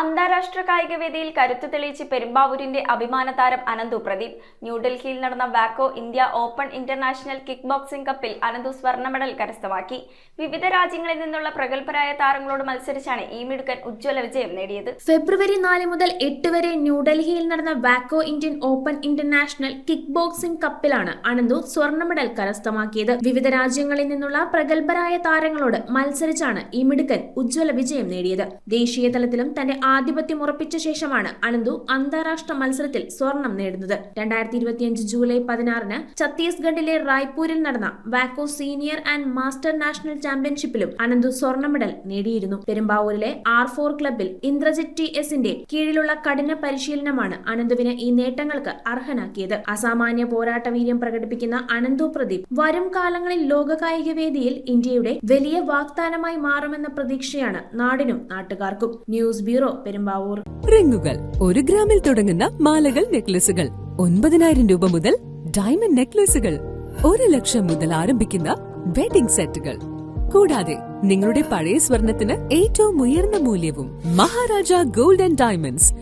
അന്താരാഷ്ട്ര കായികവേദിയിൽ കരുത്തു തെളിയിച്ച് പെരുമ്പാവൂരിന്റെ അഭിമാന താരം അനന്തു പ്രദീപ്. ന്യൂഡൽഹിയിൽ നടന്ന വാക്കോ India open international kick boxing കപ്പിൽ അനന്തു സ്വർണ്ണ മെഡൽ കരസ്ഥമാക്കി. വിവിധ രാജ്യങ്ങളിൽ നിന്നുള്ള പ്രഗത്ഭരായ താരങ്ങളോട് മത്സരിച്ചാണ് ഈ മിടുക്കൻ ഉജ്ജ്വല വിജയം നേടിയത്. ഫെബ്രുവരി 4 മുതൽ 8 വരെ ന്യൂഡൽഹിയിൽ നടന്ന വാക്കോ Indian open international kick boxing കപ്പിലാണ് അനന്തു സ്വർണ്ണ മെഡൽ കരസ്ഥമാക്കിയത്. വിവിധ രാജ്യങ്ങളിൽ നിന്നുള്ള പ്രഗത്ഭരായ താരങ്ങളോട് മത്സരിച്ചാണ് ഈ മിടുക്കൻ ഉജ്ജ്വല വിജയം നേടിയത്. ദേശീയ തലത്തിലും തന്റെ ആധിപത്യം ഉറപ്പിച്ച ശേഷമാണ് അനന്തു അന്താരാഷ്ട്ര മത്സരത്തിൽ സ്വർണം നേടുന്നത്. 2025 ജൂലൈ 16 ഛത്തീസ്ഗഡിലെ റായ്പൂരിൽ നടന്ന വാക്കോ സീനിയർ ആൻഡ് മാസ്റ്റർ നാഷണൽ ചാമ്പ്യൻഷിപ്പിലും അനന്തു സ്വർണ്ണ മെഡൽ നേടിയിരുന്നു. പെരുമ്പാവൂരിലെ R4 ക്ലബിൽ ഇന്ദ്രജിത് TSന്റെ കീഴിലുള്ള കഠിന പരിശീലനമാണ് അനന്തുവിനെ ഈ നേട്ടങ്ങൾക്ക് അർഹനാക്കിയത്. അസാമാന്യ പോരാട്ട വീര്യം പ്രകടിപ്പിക്കുന്ന അനന്തു പ്രദീപ് വരും കാലങ്ങളിൽ ലോക കായിക വേദിയിൽ ഇന്ത്യയുടെ വലിയ വാഗ്ദാനമായി മാറുമെന്ന പ്രതീക്ഷയാണ് നാടിനും നാട്ടുകാർക്കും. News bureau, Perumbavoor. റിങ്ങുകൾ 1 ഗ്രാമിൽ തുടങ്ങുന്ന മാലകൾ, നെക്ലസുകൾ 9,000 രൂപ മുതൽ ഡയമണ്ട് നെക്ലസുകൾ 1 ലക്ഷം മുതൽ ആരംഭിക്കുന്ന വെഡിംഗ് സെറ്റുകൾ. കൂടാതെ നിങ്ങളുടെ പഴയ സ്വർണത്തിന് ഏറ്റവും ഉയർന്ന മൂല്യവും. Maharaja gold and diamonds,